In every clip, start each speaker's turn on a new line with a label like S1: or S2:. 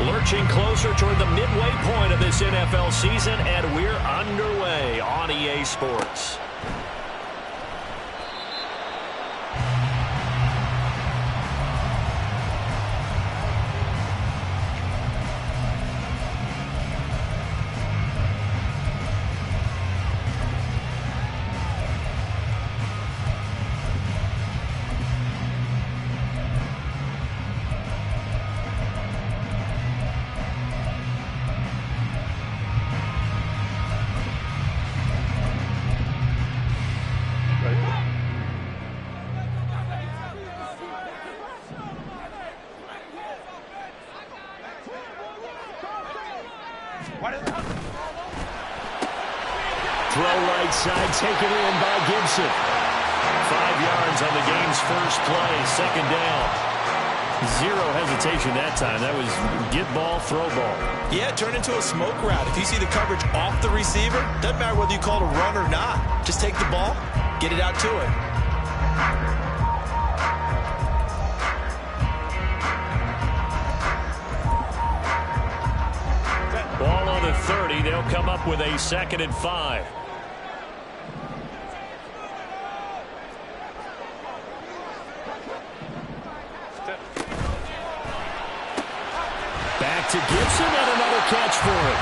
S1: Lurching closer toward the midway point of this NFL season, and we're underway on EA Sports.
S2: Throw right side, taken in by Gibson.
S1: 5 yards on the game's first play, second down. Zero hesitation that time. That was get ball, throw ball.
S3: Yeah, turn into a smoke route. If you see the coverage off the receiver, doesn't matter whether you call it a run or not. Just take the ball, get it out to him.
S1: Ball on the 30. They'll come up with a 2nd and 5. Back to Gibson and another catch for him.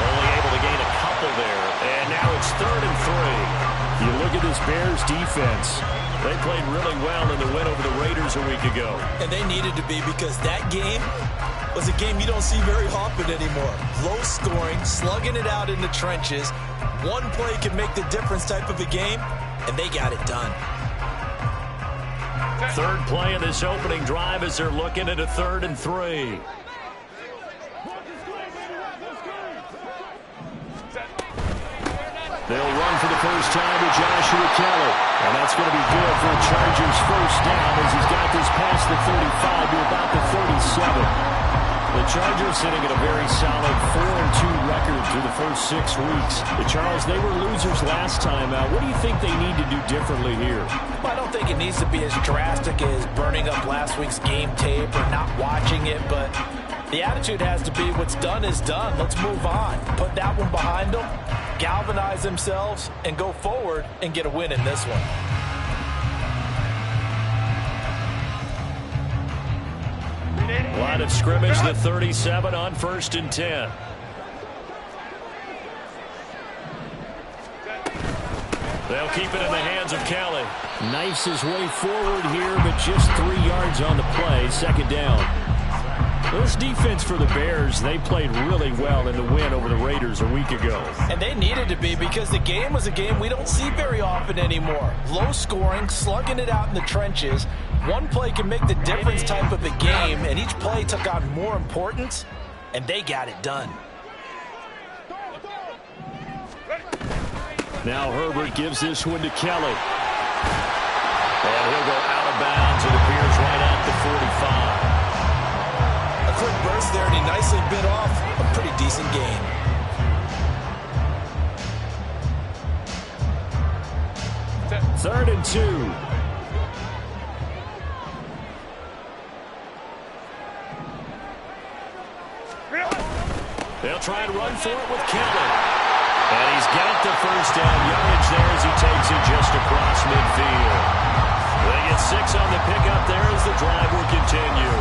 S1: Only able to gain a couple there. And now it's 3rd and 3.
S2: You look at this Bears defense.
S1: They played really well in the win over the Raiders a week ago.
S3: And they needed to be, because that game was a game you don't see very often anymore. Low scoring, slugging it out in the trenches. One play can make the difference type of a game, and they got it done.
S1: Third play of this opening drive as they're looking at a 3rd and 3.
S2: They'll run for the first time with Joshua Kelly. And that's going to be good for a Chargers first down as he's got this past the 35 to about the 37. The Chargers sitting at a very solid 4-2 record through the first 6 weeks. But Charles, they were losers last time out. What do you think they need to do differently here?
S4: Well, I don't think it needs to be as drastic as burning up last week's game tape or not watching it, but the attitude has to be what's done is done. Let's move on. Put that one behind them, galvanize themselves, and go forward and get a win in this one.
S1: Line of scrimmage, the 37 on 1st and 10. They'll keep it in the hands of Kelly.
S2: Knifes his way forward here, but just 3 yards on the play, 2nd down. This defense for the Bears, they played really well in the win over the Raiders a week ago.
S4: And they needed to be, because the game was a game we don't see very often anymore. Low scoring, slugging it out in the trenches. One play can make the difference type of a game, and each play took on more importance, and they got it done.
S2: Now Herbert gives this one to Kelly.
S1: And he'll go out of bounds. It appears right at the 45.
S3: A quick burst there, and he nicely bit off a pretty decent gain.
S2: Third and 2.
S1: They'll try and run for it with Kelly. And he's got the first down yardage there as he takes it just across midfield. They get 6 on the pickup there as the drive will continue.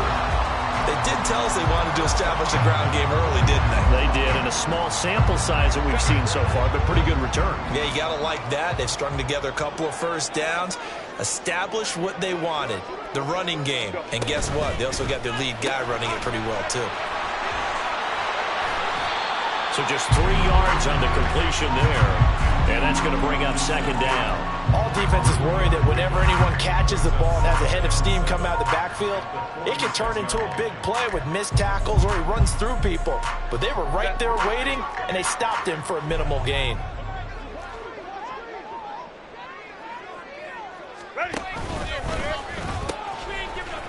S3: They did tell us they wanted to establish a ground game early, didn't they?
S1: They did, in a small sample size that we've seen so far, but pretty good return.
S3: Yeah, you got to like that. They've strung together a couple of first downs, established what they wanted, the running game. And guess what? They also got their lead guy running it pretty well, too.
S1: So just 3 yards on the completion there. And that's going to bring up 2nd down.
S4: All defenses worry that whenever anyone catches the ball and has a head of steam come out of the backfield, it can turn into a big play with missed tackles or he runs through people. But they were right there waiting, and they stopped him for a minimal gain.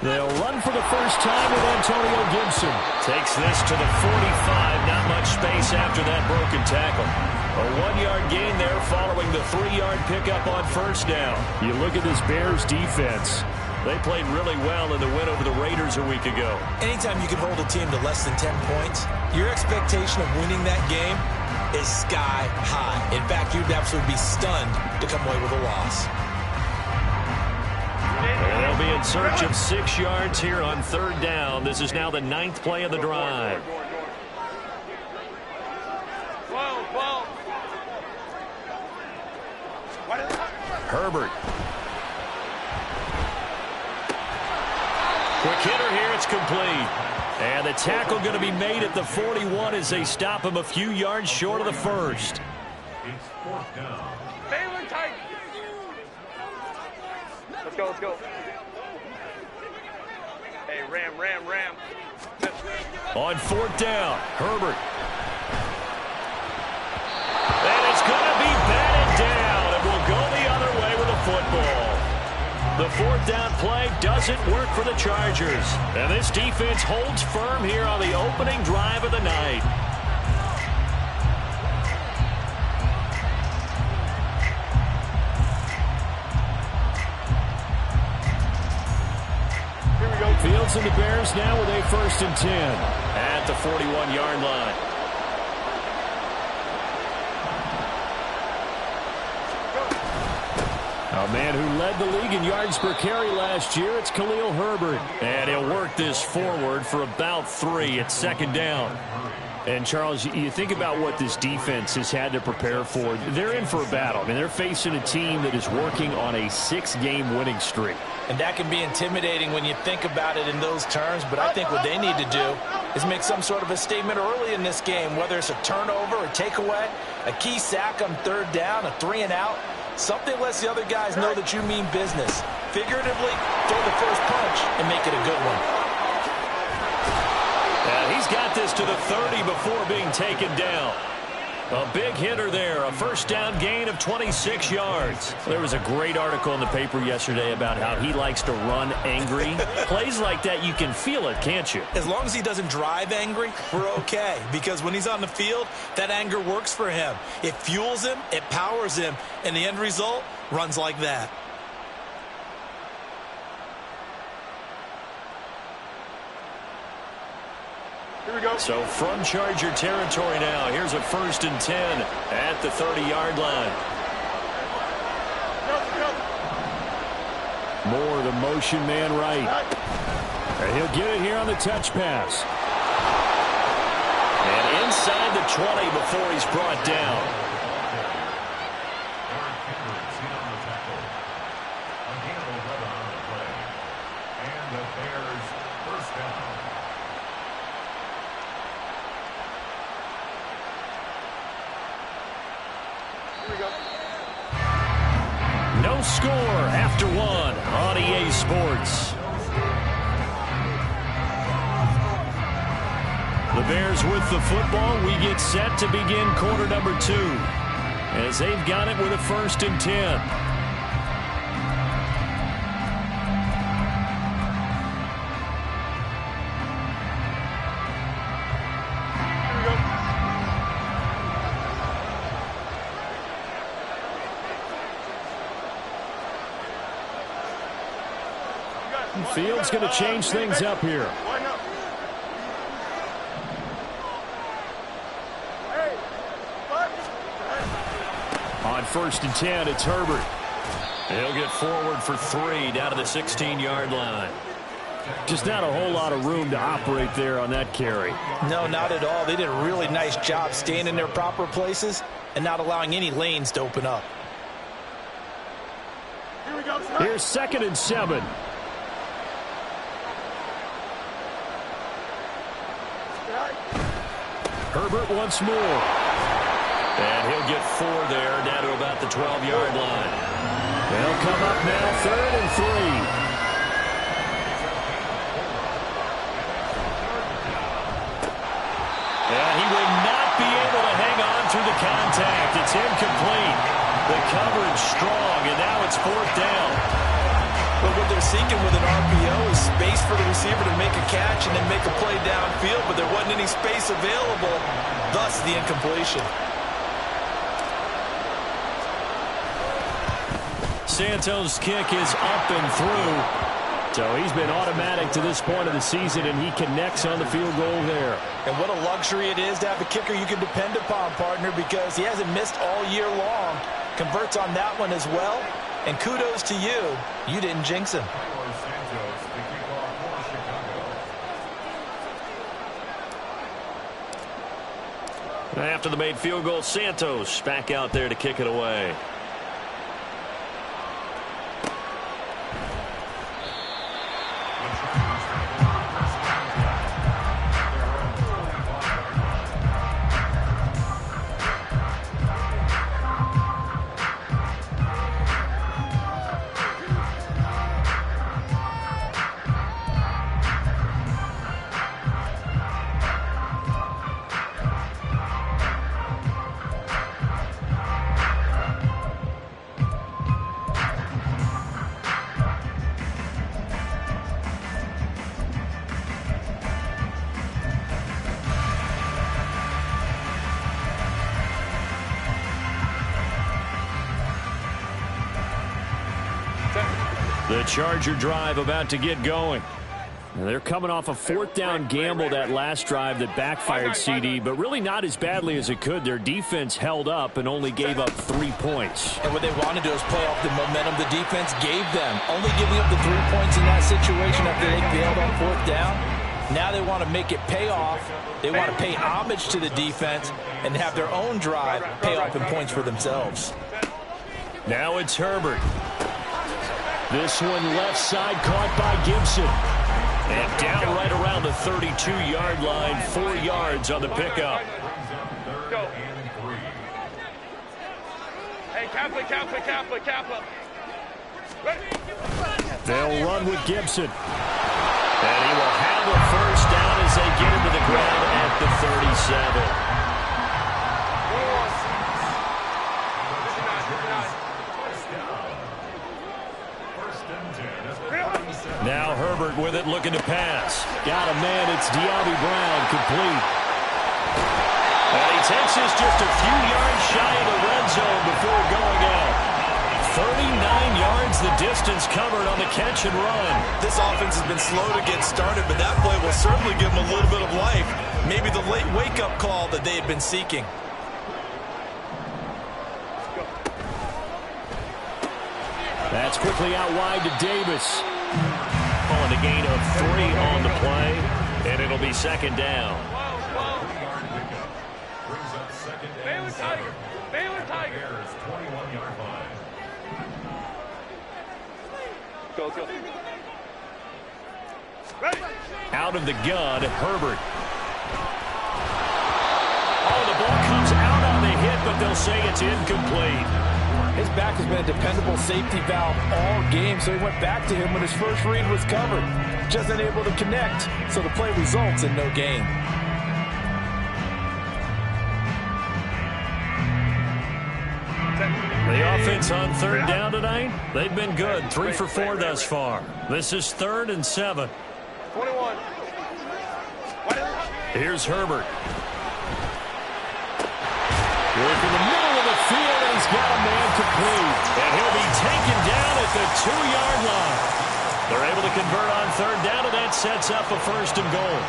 S2: They'll run for the first time with Antonio Gibson.
S1: Takes this to the 45. Not much space after that broken tackle. A 1-yard gain there following the 3-yard pickup on first down.
S2: You look at this Bears defense.
S1: They played really well in the win over the Raiders a week ago.
S3: Anytime you can hold a team to less than 10 points, your expectation of winning that game is sky high. In fact, you'd absolutely be stunned to come away with a loss.
S1: And they'll be in search of 6 yards here on 3rd down. This is now the 9th play of the drive. Herbert. Quick hitter here. It's complete. And the tackle going to be made at the 41 as they stop him a few yards short of the first.
S5: It's 4th down. Let's go, let's go. Hey, Ram.
S1: On 4th down, Herbert. And it's going to be batted down, and we'll go the other way with the football. The 4th down play doesn't work for the Chargers. And this defense holds firm here on the opening drive of the night. Fields and the Bears now with a 1st and 10 at the 41-yard line. A man who led the league in yards per carry last year, it's Khalil Herbert. And he'll work this forward for about 3 at 2nd down. And, Charles, you think about what this defense has had to prepare for. They're in for a battle. I mean, they're facing a team that is working on a 6-game winning streak.
S4: And that can be intimidating when you think about it in those terms. But I think what they need to do is make some sort of a statement early in this game, whether it's a turnover or takeaway, a key sack on 3rd down, a 3-and-out. Something lets the other guys know that you mean business. Figuratively, throw the first punch and make it a good one.
S1: And he's got this to the 30 before being taken down. A big hitter there, a 1st down gain of 26 yards. There was a great article in the paper yesterday about how he likes to run angry. Plays like that, you can feel it, can't you?
S3: As long as he doesn't drive angry, we're okay. Because when he's on the field, that anger works for him. It fuels him, it powers him, and the end result runs like that.
S5: Here we go.
S1: So from Charger territory now, here's a 1st and 10 at the 30-yard line. Moore, the motion man right. And he'll get it here on the touch pass. And inside the 20 before he's brought down. No score after 1 on EA Sports. The Bears with the football. We get set to begin quarter number 2 as they've got it with a 1st and 10. Fields going to change things up here. On 1st and 10, it's Herbert. He'll get forward for 3 down to the 16-yard line. Just not a whole lot of room to operate there on that carry.
S4: No, not at all. They did a really nice job staying in their proper places and not allowing any lanes to open up.
S1: Here's 2nd and 7. Herbert once more. And he'll get 4 there, down to about the 12-yard line. They'll come up now, 3rd and 3. And he will not be able to hang on through the contact. It's incomplete. The coverage strong, and now it's 4th down.
S3: But what they're seeking with an RPO is space for the receiver to make a catch and then make a play downfield, but there wasn't any space available, thus the incompletion.
S1: Santos' kick is up and through. So he's been automatic to this point of the season, and he connects on the field goal there.
S4: And what a luxury it is to have a kicker you can depend upon, partner, because he hasn't missed all year long. Converts on that one as well. And kudos to you. You didn't jinx him.
S1: After the made field goal, Santos back out there to kick it away. The Charger drive about to get going. They're coming off a fourth down gamble that last drive that backfired, CD, but really not as badly as it could. Their defense held up and only gave up 3 points.
S4: And what they want to do is play off the momentum the defense gave them. Only giving up the 3 points in that situation after they bailed on fourth down. Now they want to make it pay off. They want to pay homage to the defense and have their own drive pay off in points for themselves.
S1: Now it's Herbert. This one left side caught by Gibson. And down right around the 32-yard line, 4 yards on the pickup.
S5: Go. Hey, Kaplan.
S1: They'll run with Gibson. And he will have a first down as they get into the ground at the 37. Now Herbert with it, looking to pass. Got a man, it's De'Ami Brown, complete. And he takes this just a few yards shy of the red zone before going out. 39 yards the distance covered on the catch and run.
S3: This offense has been slow to get started, but that play will certainly give them a little bit of life. Maybe the late wake-up call that they had been seeking.
S1: That's quickly out wide to Davis. Calling a gain of 3 on the play, and it'll be second down.
S5: Baylor Tigers.
S2: 21-yard line.
S5: Go.
S1: Ready. Out of the gun, Herbert. Oh, the ball comes out on the hit, but they'll say it's incomplete.
S4: His back has been a dependable safety valve all game, so he went back to him when his first read was covered. Just unable to connect, so the play results in no gain.
S1: The offense on third down tonight, they've been good. 3 for 4 thus far. This is 3rd and 7.
S5: 21.
S1: Here's Herbert. Work in the middle of the field, and he's got a man complete. And he'll be taken down at the 2-yard line. They're able to convert on third down, and that sets up a 1st and goal.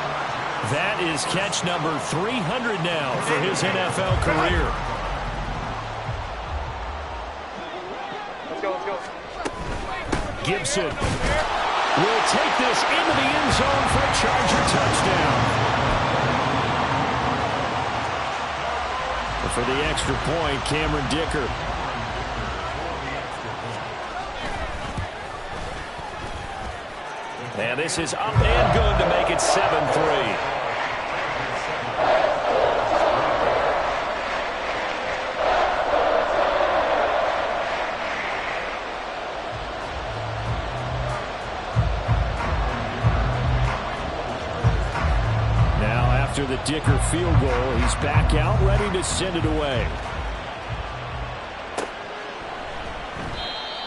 S1: That is catch number 300 now for his NFL career.
S5: Let's go.
S1: Gibson will take this into the end zone for a Charger touchdown. For the extra point, Cameron Dicker. And this is up and good to make it 7-3. After the Dicker field goal, he's back out, ready to send it away.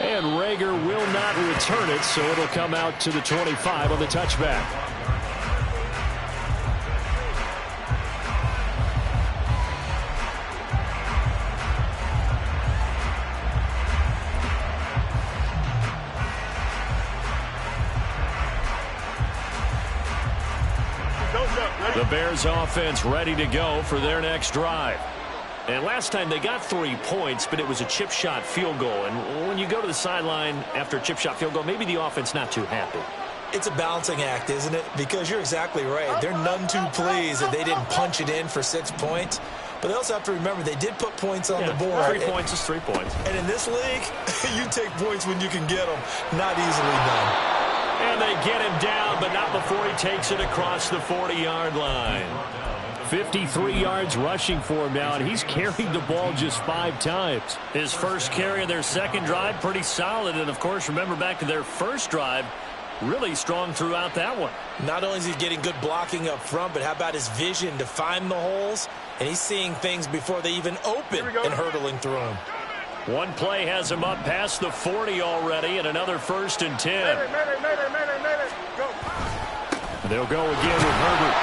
S1: And Reagor will not return it, so it'll come out to the 25 on the touchback. The Bears offense ready to go for their next drive. And last time they got 3 points, but it was a chip shot field goal. And when you go to the sideline after a chip shot field goal, maybe the offense not too happy.
S3: It's a balancing act, isn't it? Because you're exactly right. They're none too pleased that they didn't punch it in for 6 points. But they also have to remember they did put points on the board.
S1: 3 points is 3 points.
S3: And in this league, you take points when you can get them. Not easily done.
S1: And they get him down, but not before he takes it across the 40-yard line. 53 yards rushing for him now, and he's carried the ball just 5 times. His first carry of their second drive, pretty solid. And, of course, remember back to their first drive, really strong throughout that one.
S3: Not only is he getting good blocking up front, but how about his vision to find the holes? And he's seeing things before they even open and hurtling through them.
S1: One play has him up past the 40 already, and another 1st and 10.
S5: Go.
S1: They'll go again with Herbert.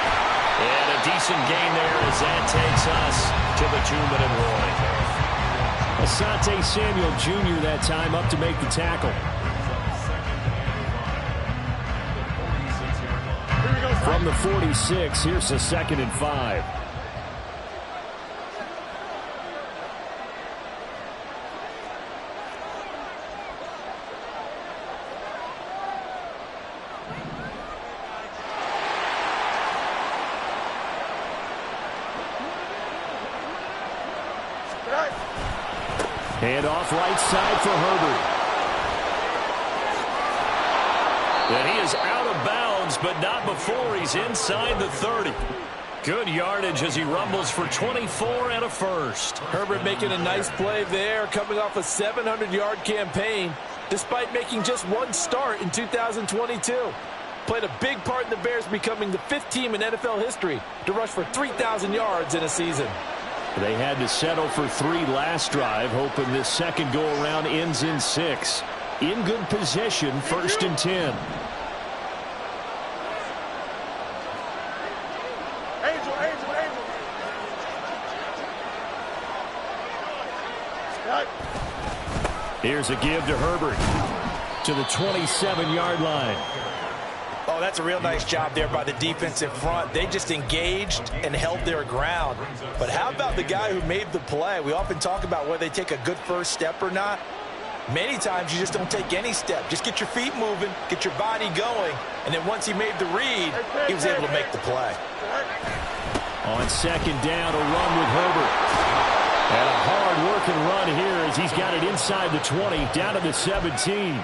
S1: And a decent gain there as that takes us to the 2-minute warning. Asante Samuel Jr. that time up to make the tackle. From the 46, here's a 2nd and 5. Hand off right side for Herbert. And he is out of bounds, but not before he's inside the 30. Good yardage as he rumbles for 24 and a first.
S4: Herbert making a nice play there, coming off a 700-yard campaign, despite making just 1 start in 2022. Played a big part in the Bears becoming the 5th team in NFL history to rush for 3,000 yards in a season.
S1: They had to settle for 3 last drive, hoping this second go-around ends in 6. In good position, 1st and 10.
S5: Angel.
S1: Here's a give to Herbert to the 27-yard line.
S3: Oh, that's a real nice job there by the defensive front. They just engaged and held their ground. But how about the guy who made the play? We often talk about whether they take a good first step or not. Many times you just don't take any step. Just get your feet moving, get your body going, and then once he made the read, he was able to make the play.
S1: On 2nd down, a run with Herbert. And a hard-working run here as he's got it inside the 20, down to the 17.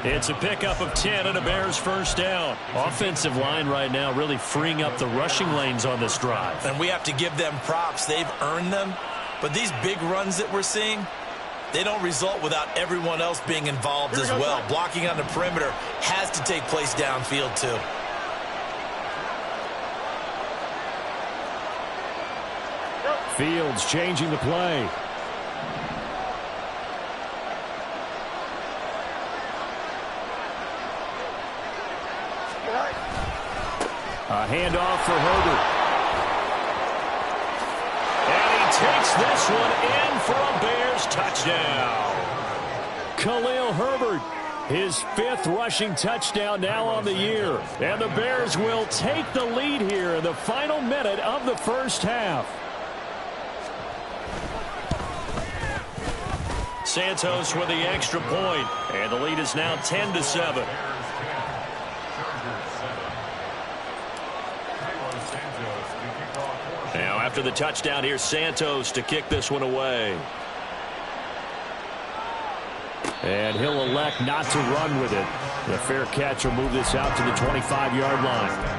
S1: It's a pickup of 10 and a Bears first down. Offensive line right now really freeing up the rushing lanes on this drive.
S3: And we have to give them props. They've earned them. But these big runs that we're seeing, they don't result without everyone else being involved as well. Blocking on the perimeter has to take place downfield too.
S1: Fields changing the play. A handoff for Herbert. And he takes this one in for a Bears touchdown. Khalil Herbert, his 5th rushing touchdown now on the year. And the Bears will take the lead here in the final minute of the first half. Santos with the extra point, and the lead is now 10-7. Now after the touchdown, here's Santos to kick this one away. And he'll elect not to run with it. The fair catch will move this out to the 25-yard line.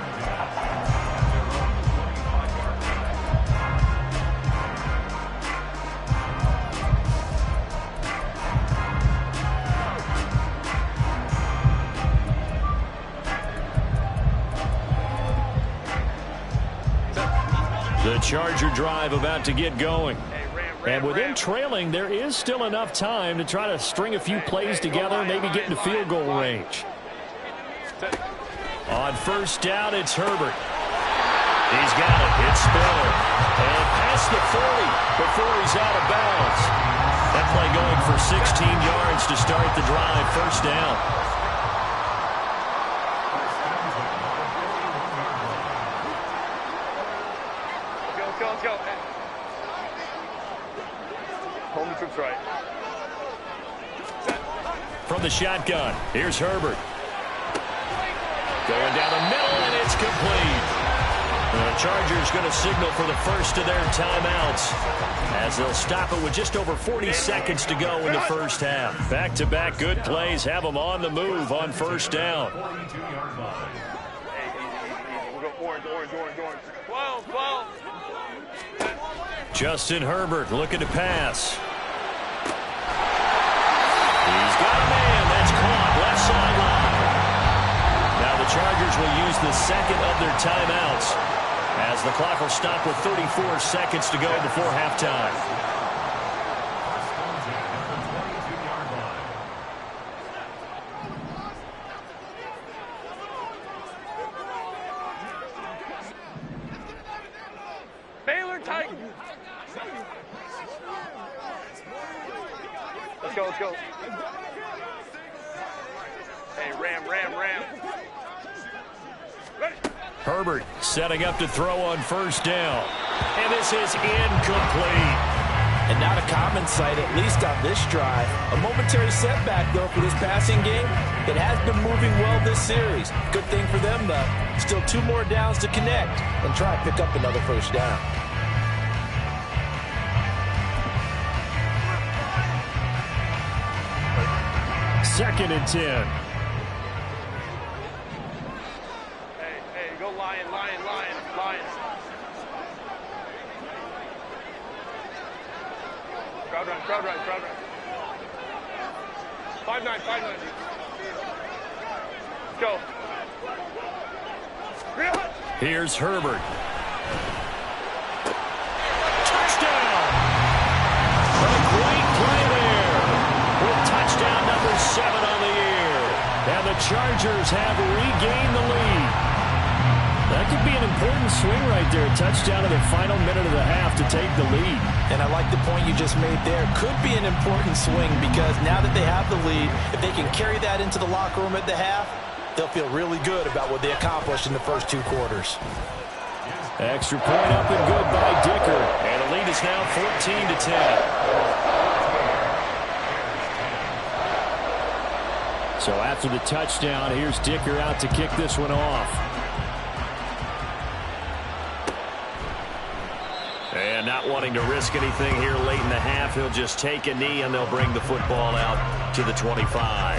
S1: The Charger drive about to get going. And with them trailing, there is still enough time to try to string a few plays together, maybe get into field goal range. On first down, it's Herbert. He's got it. It's Spiller. And past the 40 before he's out of bounds. That play going for 16 yards to start the drive. First down.
S5: Let's go, let's go. Hold the troops right.
S1: From the shotgun, here's Herbert. Going down the middle, and it's complete. The Chargers going to signal for the first of their timeouts as they'll stop it with just over 40 seconds to go in the first half. Back-to-back good plays have them on the move on first down.
S5: Hey, easy. We'll go orange. 12.
S1: Justin Herbert looking to pass. He's got a man. That's caught. Left sideline. Now the Chargers will use the second of their timeouts as the clock will stop with 34 seconds to go before halftime.
S5: Baylor Titan. Let's go. Hey, Ram. Ready?
S1: Herbert setting up to throw on first down. And this is incomplete.
S4: And not a common sight, at least on this drive. A momentary setback, though, for this passing game. It has been moving well this series. Good thing for them, though. Still 2 more downs to connect and try and pick up another first down.
S1: Second and 10.
S5: Hey, go Lion. Crowd run. 5-9. Let's go.
S1: Here's Herbert. Touchdown! What a great play there. With touchdown number 7 on the year. And the Chargers have regained the lead. That could be an important swing right there. Touchdown in the final minute of the half to take the lead.
S4: And I like the point you just made there. Could be an important swing because now that they have the lead, if they can carry that into the locker room at the half, they'll feel really good about what they accomplished in the first 2 quarters.
S1: Extra point up and good by Dicker. And the lead is now 14-10. So after the touchdown, here's Dicker out to kick this one off. And not wanting to risk anything here late in the half, he'll just take a knee and they'll bring the football out to the 25.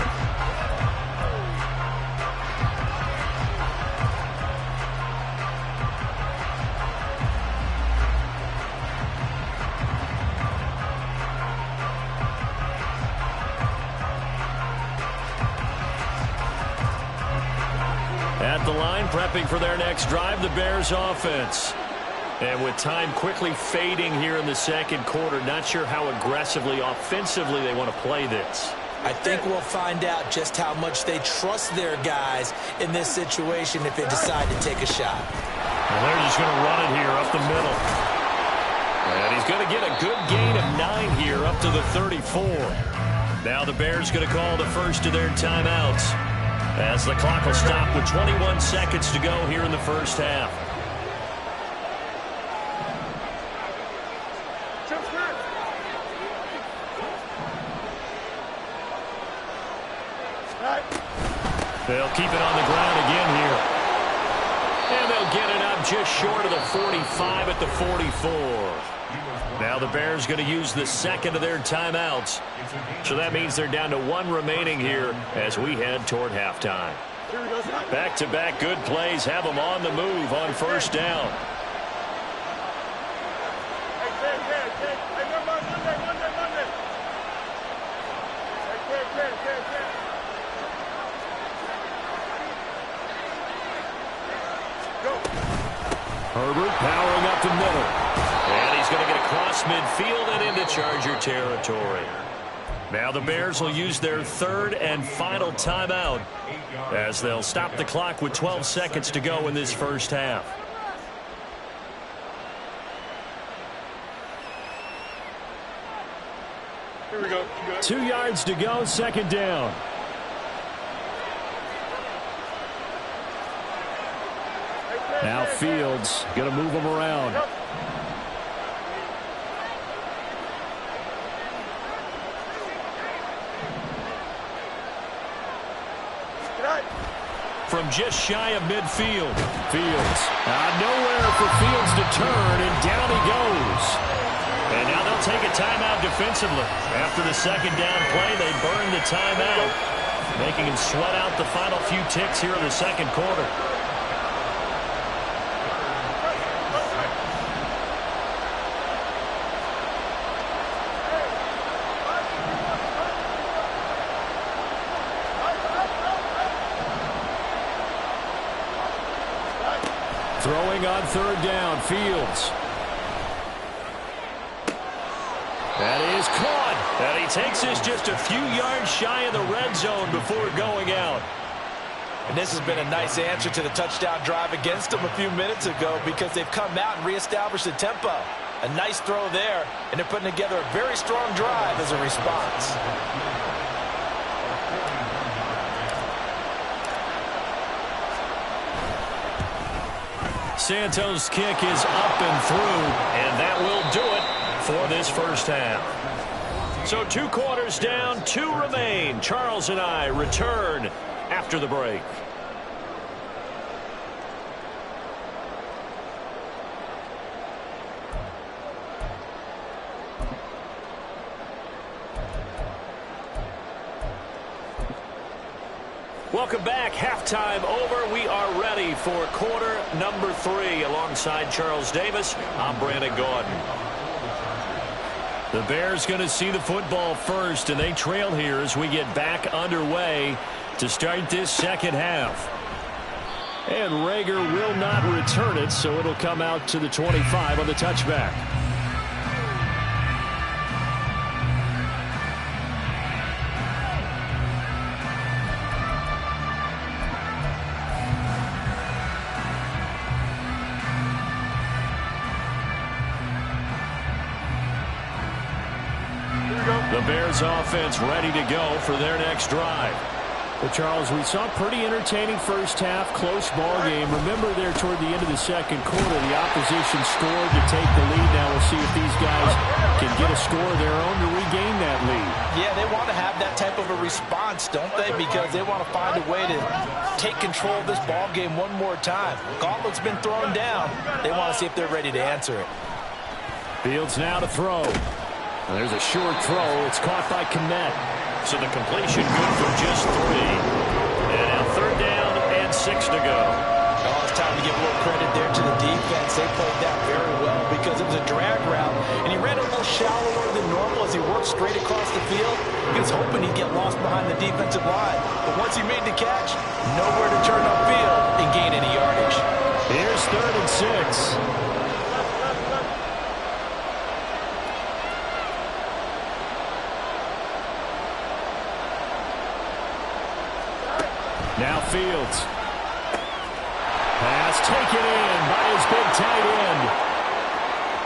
S1: At the line, prepping for their next drive, the Bears offense. And with time quickly fading here in the second quarter, not sure how aggressively, offensively they want to play this.
S3: I think we'll find out just how much they trust their guys in this situation if they decide to take a shot.
S1: And they're just going to run it here up the middle. And he's going to get a good gain of 9 here up to the 34. Now the Bears going to call the first of their timeouts as the clock will stop with 21 seconds to go here in the first half. They'll keep it on the ground again here. And they'll get it up just short of the 45 at the 44. Now the Bears going to use the second of their timeouts. So that means they're down to 1 remaining here as we head toward halftime. Back-to-back good plays have them on the move on first down. Herbert powering up the middle. And he's going to get across midfield and into Charger territory. Now the Bears will use their third and final timeout as they'll stop the clock with 12 seconds to go in this first half.
S5: Here we go.
S1: 2 yards to go, second down. Now Fields going to move them around. just shy of midfield. Fields. Nowhere for Fields to turn, and down he goes. And now they'll take a timeout defensively. After the second down play, they burn the timeout, making him sweat out the final few ticks here in the second quarter. Throwing on third down, Fields. That is caught. And he takes this just a few yards shy of the red zone before going out.
S4: And this has been a nice answer to the touchdown drive against them a few minutes ago, because they've come out and reestablished the tempo. A nice throw there, and they're putting together a very strong drive as a response.
S1: Santos' kick is up and through, and that will do it for this first half. So 2 quarters down, 2 remain. Charles and I return after the break. Welcome back. Halftime over. We are ready for quarter number 3. Alongside Charles Davis, I'm Brandon Gaudin. The Bears going to see the football first, and they trail here as we get back underway to start this second half. And Reagor will not return it, so it'll come out to the 25 on the touchback. The Bears offense ready to go for their next drive. Well, Charles, we saw a pretty entertaining first half, close ball game. Remember there toward the end of the second quarter, the opposition scored to take the lead. Now we'll see if these guys can get a score of their own to regain that lead.
S4: Yeah, they want to have that type of a response, don't they? Because they want to find a way to take control of this ball game one more time. Gauntlet's been thrown down. They want to see if they're ready to answer it.
S1: Fields now to throw. Well, there's a short throw. It's caught by Kmet. So the completion good for just 3. And now third down and 6 to go.
S4: Oh, it's time to give a little credit there to the defense. They played that very well because it was a drag route, and he ran a little shallower than normal as he worked straight across the field. He was hoping he'd get lost behind the defensive line. But once he made the catch, nowhere to turn upfield and gain any yardage.
S1: Here's third and 6. Now Fields. Pass taken in by his big tight end.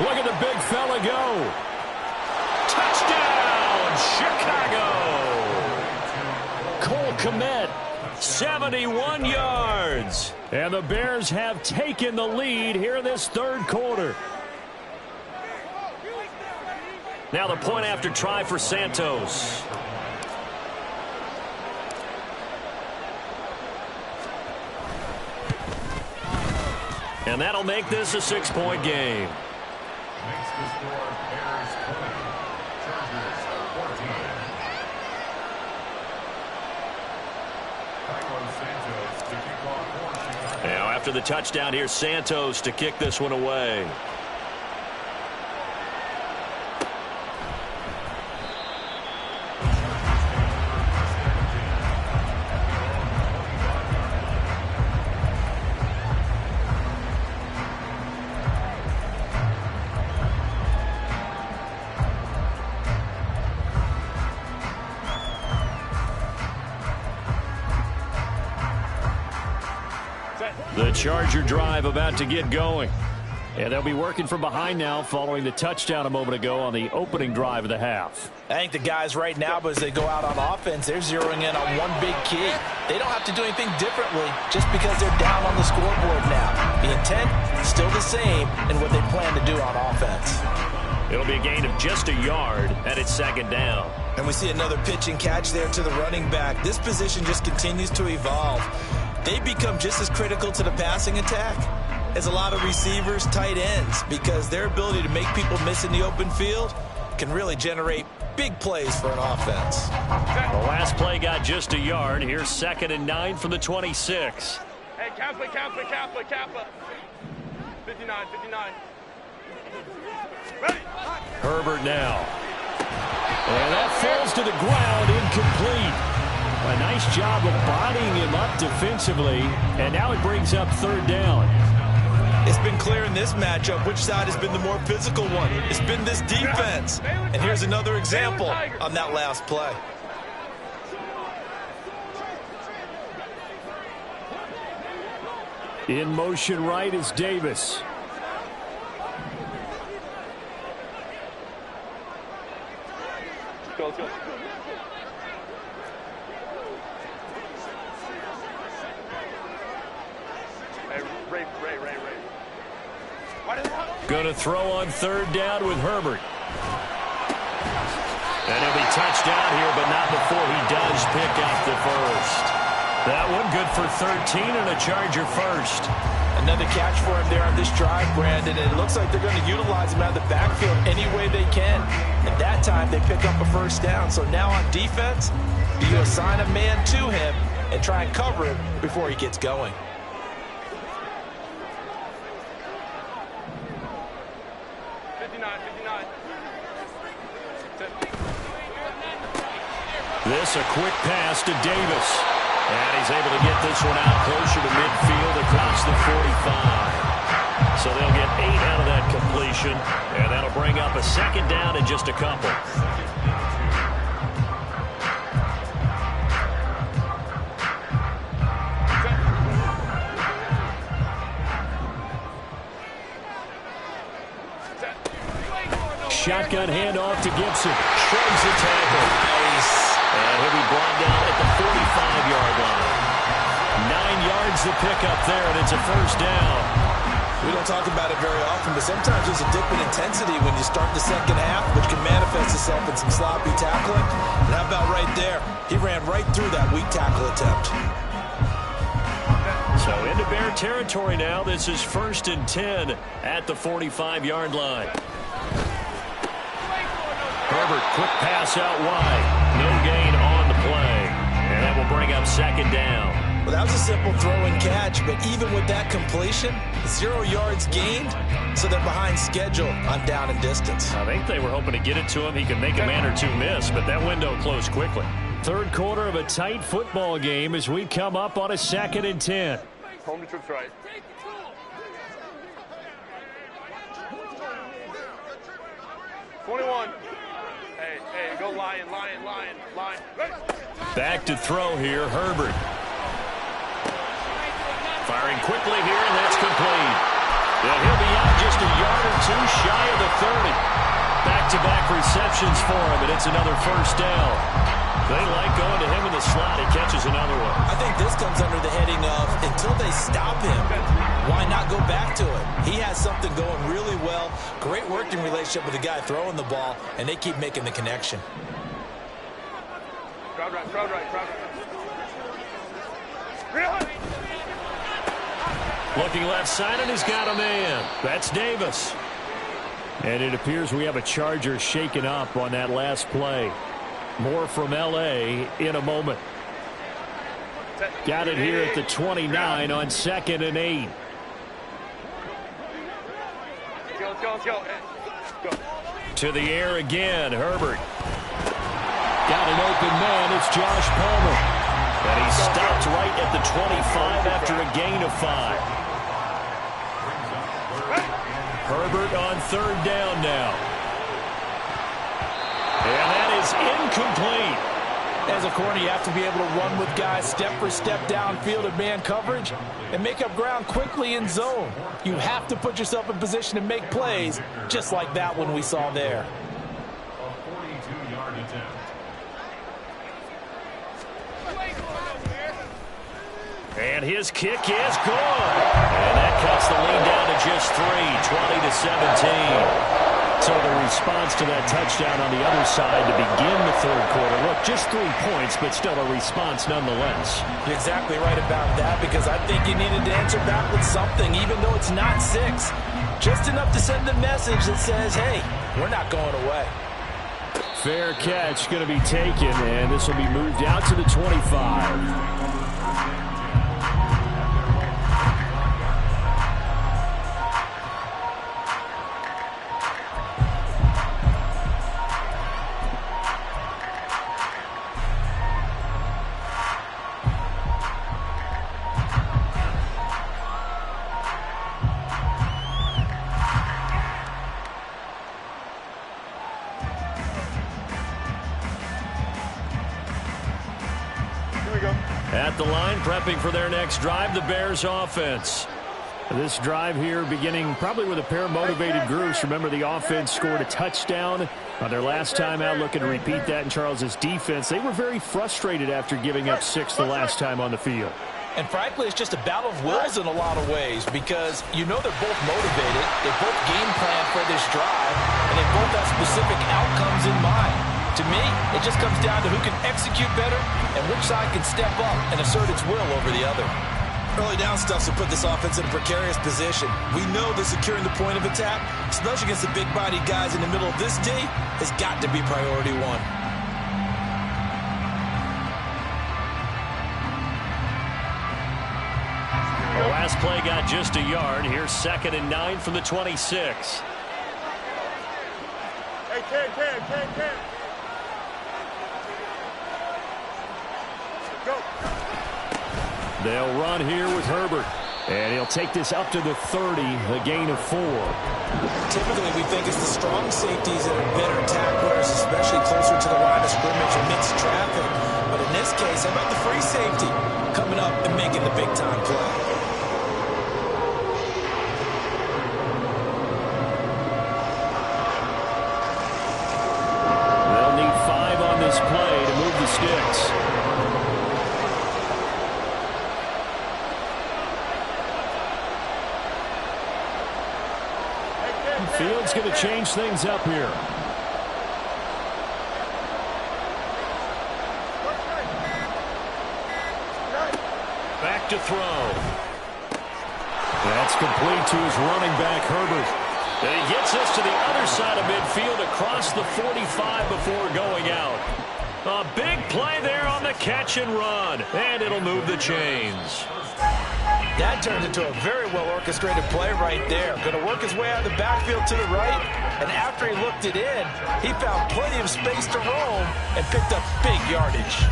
S1: Look at the big fella go. Touchdown, Chicago. Cole Kmet, 71 yards. And the Bears have taken the lead here in this third quarter. Now the point after try for Santos. And that'll make this a 6-point game. Now after the touchdown, here's Santos to kick this one away. The Charger drive about to get going. And they'll be working from behind now following the touchdown a moment ago on the opening drive of the half.
S4: I think the guys right now, but as they go out on offense, they're zeroing in on one big key. They don't have to do anything differently just because they're down on the scoreboard now. The intent is still the same in what they plan to do on offense.
S1: It'll be a gain of just a yard, and it's second down.
S3: And we see another pitch and catch there to the running back. This position just continues to evolve. they become just as critical to the passing attack as a lot of receivers, tight ends, because their ability to make people miss in the open field can really generate big plays for an offense.
S1: The last play got just a yard. Here's 2nd and 9 from the 26.
S5: Hey, Kappa. 59. Ready.
S1: Herbert now. And that falls to the ground, incomplete. A nice job of bodying him up defensively, and now it brings up 3rd down.
S3: It's been clear in this matchup which side has been the more physical one. It's been this defense. And here's another example on that last play.
S1: In motion right is Davis.
S5: Let's go. Hey, Ray.
S1: Going to throw on 3rd down with Herbert. And he'll be touched out here, but not before he does pick up the first. That one good for 13 and a Charger first.
S4: Another catch for him there on this drive, Brandon. And it looks like they're going to utilize him out of the backfield any way they can. At that time, they pick up a first down. So now on defense, do you assign a man to him and try and cover him before he gets going?
S1: This a quick pass to Davis. And he's able to get this one out closer to midfield across the 45. So they'll get 8 out of that completion. And that'll bring up a 2nd down in just a couple. Shotgun handoff to Gibson. Shrugs the tackle.
S3: Nice.
S1: And he'll be brought down at the 45-yard line. 9 yards to pick up there, and it's a first down.
S3: We don't talk about it very often, but sometimes there's a dip in intensity when you start the second half, which can manifest itself in some sloppy tackling. And how about right there? He ran right through that weak tackle attempt.
S1: So into Bear territory now. This is 1st and 10 at the 45-yard line. Herbert, quick pass out wide. No gain on the play. And that will bring up 2nd down.
S3: Well, that was a simple throw and catch, but even with that completion, 0 yards gained, so they're behind schedule on down and distance.
S1: I think they were hoping to get it to him. He could make a man or two miss, but that window closed quickly. 3rd quarter of a tight football game as we come up on a 2nd and 10.
S5: Home to trips right. Hey, go Lion. Ready.
S1: Back to throw here, Herbert. Firing quickly here, and that's complete. Yeah, he'll be out just a yard or two shy of the 30. Back-to-back receptions for him, and it's another first down. They like going to him in the slot. He catches another one.
S3: I think this comes under the heading of until they stop him, why not go back to it? He has something going really well. Great working relationship with the guy throwing the ball, and they keep making the connection.
S5: Crowd right.
S1: Looking left side, and he's got a man. That's Davis. And it appears we have a Charger shaken up on that last play. More from L.A. in a moment. Got it here at the 29 on 2nd and 8.
S5: Let's go. Go.
S1: To the air again, Herbert. Got an open man, it's Josh Palmer. And he stopped right at the 25 after a gain of 5. Herbert on 3rd down now. And that is incomplete.
S4: As a corner, you have to be able to run with guys step for step downfield in man coverage and make up ground quickly in zone. You have to put yourself in position to make plays, just like that one we saw there.
S1: And his kick is good. And that cuts the lead down to just 3, 20-17. So the response to that touchdown on the other side to begin the third quarter. Look, just 3 points, but still a response nonetheless.
S4: You're exactly right about that, because I think you needed to answer back with something, even though it's not 6. Just enough to send a message that says, hey, we're not going away.
S1: Fair catch going to be taken, and this will be moved out to the 25. At the line, prepping for their next drive, the Bears offense. This drive here beginning probably with a pair of motivated groups. Remember, the offense scored a touchdown on their last time out, looking to repeat that in Charles's defense. They were very frustrated after giving up 6 the last time on the field.
S4: And frankly, it's just a battle of wills in a lot of ways, because you know they're both motivated, they both game plan for this drive, and they both have specific outcomes in mind. To me, it just comes down to who can execute better and which side can step up and assert its will over the other.
S3: Early down stuff to put this offense in a precarious position. We know that securing the point of attack, especially against the big-bodied guys in the middle of this D, has got to be priority 1.
S1: The last play got just a yard. Here's 2nd and 9 from the 26.
S5: Hey, Ken. Go.
S1: They'll run here with Herbert. And he'll take this up to the 30, a gain of 4.
S3: Typically, we think it's the strong safeties that are better tacklers, especially closer to the line of scrimmage amidst traffic. But in this case, how about the free safety coming up and making the big-time play?
S1: They'll need 5 on this play to move the sticks. Fields going to change things up here. Back to throw. That's complete to his running back, Herbert. And he gets us to the other side of midfield across the 45 before going out. A big play there on the catch and run. And it'll move the chains.
S4: That turns into a very well-orchestrated play right there. Going to work his way out of the backfield to the right, and after he looked it in, he found plenty of space to roam and picked up big yardage.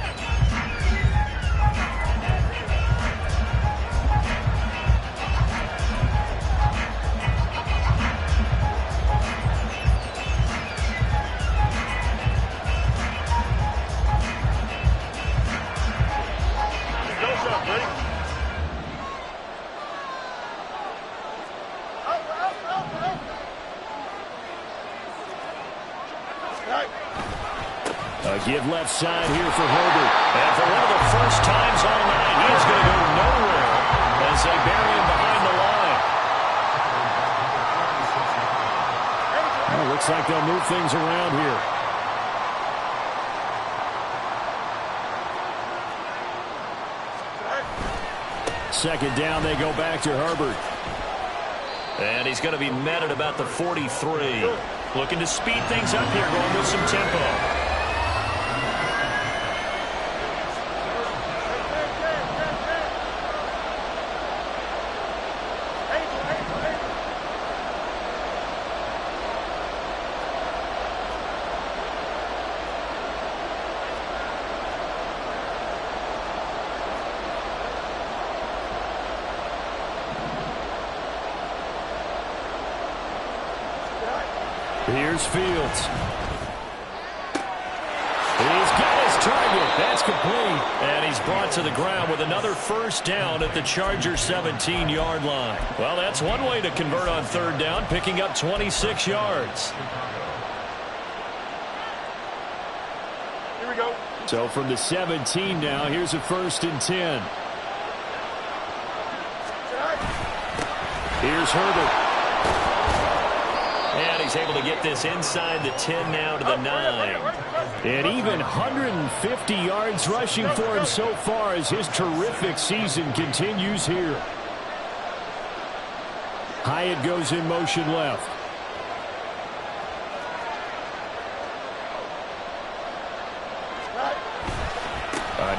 S1: Give left side here for Herbert. And for one of the first times all night, he is going to go nowhere as they bury him behind the line. Well, looks like they'll move things around here. Second down, they go back to Herbert. And he's going to be met at about the 43. Looking to speed things up here, going with some tempo. Here's Fields. He's got his target. That's complete. And he's brought to the ground with another first down at the Chargers' 17-yard line. Well, that's one way to convert on third down, picking up 26 yards.
S5: Here we go.
S1: So from the 17 now, here's a 1st and 10. Here's Herbert. And he's he's able to get this inside the 10 now to the 9.
S2: And even 150 yards rushing for him so far as his terrific season continues here. Hyatt goes in motion left.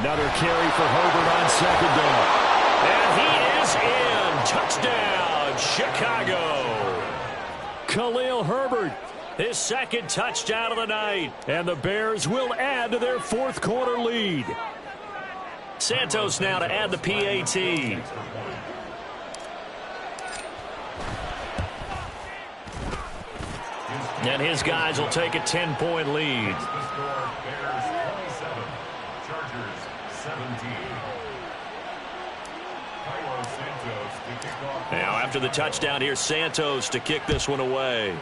S2: Another carry for Herbert on second down.
S1: And he is in. Touchdown, Chicago.
S2: Khalil Herbert.
S1: His second touchdown of the night.
S2: And the Bears will add to their fourth quarter lead.
S1: Santos now to add the PAT. And his guys will take a 10-point lead. Now after the touchdown, here's Santos to kick this one away.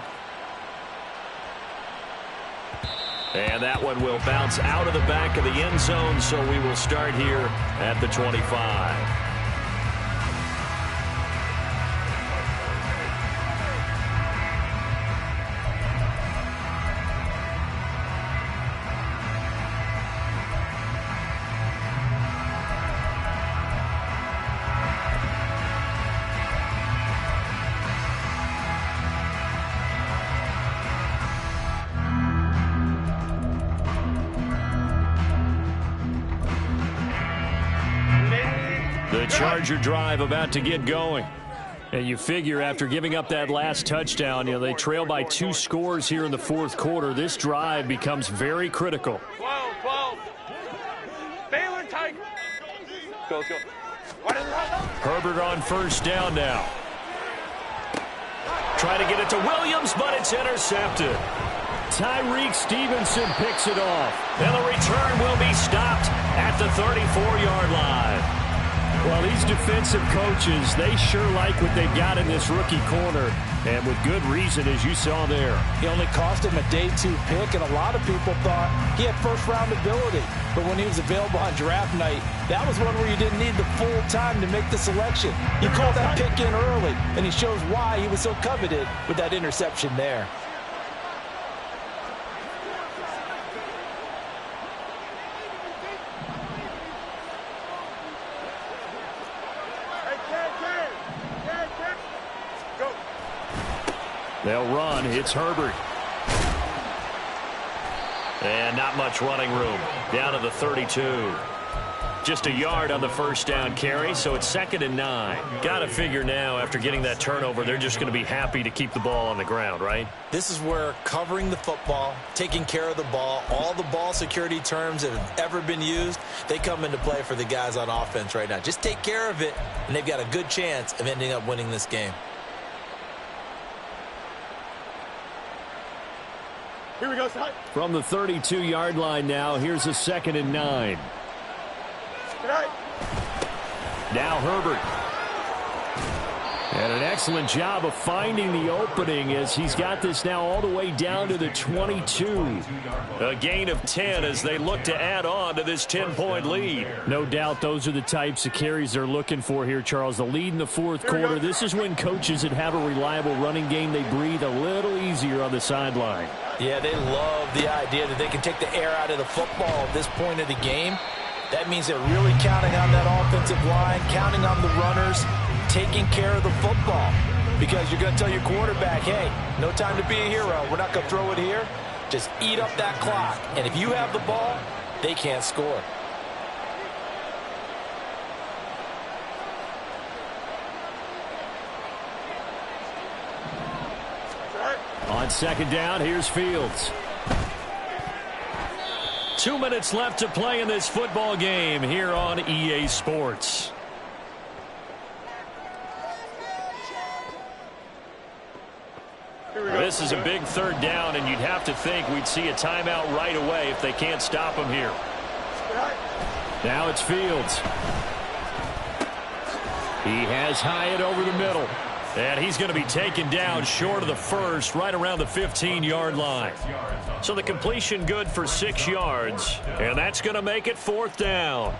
S1: And that one will bounce out of the back of the end zone, so we will start here at the 25.
S2: The Charger drive about to get going. And you figure after giving up that last touchdown, they trail by 2 scores here in the fourth quarter. This drive becomes very critical.
S5: 12. Baylor Tiger. Go.
S2: Herbert on first down now.
S1: Try to get it to Williams, but it's intercepted.
S2: Tyreek Stevenson picks it off.
S1: And the return will be stopped at the 34-yard line.
S2: Well, these defensive coaches, they sure like what they've got in this rookie corner, and with good reason, as you saw there.
S4: He only cost him a day 2 pick, and a lot of people thought he had first-round ability. But when he was available on draft night, that was one where you didn't need the full time to make the selection. You called that pick in early, and he shows why he was so coveted with that interception there.
S2: They'll run. It's Herbert.
S1: And not much running room. Down to the 32. Just a yard on the first down carry, so it's 2nd and 9. Got to figure now, after getting that turnover, they're just going to be happy to keep the ball on the ground, right?
S3: This is where covering the football, taking care of the ball, all the ball security terms that have ever been used, they come into play for the guys on offense right now. Just take care of it, and they've got a good chance of ending up winning this game.
S5: Here we go, Scott.
S2: From the 32-yard line now, here's a 2nd and 9. Now Herbert. And an excellent job of finding the opening as he's got this now all the way down to the 22.
S1: A gain of 10 as they look to add on to this 10-point lead.
S2: No doubt those are the types of carries they're looking for here, Charles. The lead in the fourth quarter. This is when coaches that have a reliable running game, they breathe a little easier on the sideline.
S4: Yeah, they love the idea that they can take the air out of the football at this point of the game. That means they're really counting on that offensive line, counting on the runners, taking care of the football. Because you're going to tell your quarterback, hey, no time to be a hero. We're not going to throw it here. Just eat up that clock. And if you have the ball, they can't score.
S2: On second down, here's Fields.
S1: 2 minutes left to play in this football game here on EA Sports. This is a big 3rd down, and you'd have to think we'd see a timeout right away if they can't stop him here.
S2: Now it's Fields. He has Hyatt over the middle.
S1: And he's going to be taken down short of the first, right around the 15-yard line. So the completion good for 6 yards, and that's going to make it 4th down.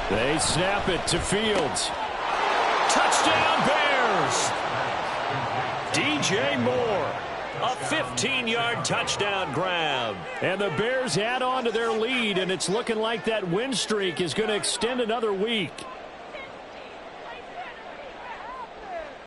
S1: They snap it to Fields. Touchdown, Bears! DJ Moore, a 15-yard touchdown grab. And the Bears add on to their lead, and it's looking like that win streak is going to extend another week.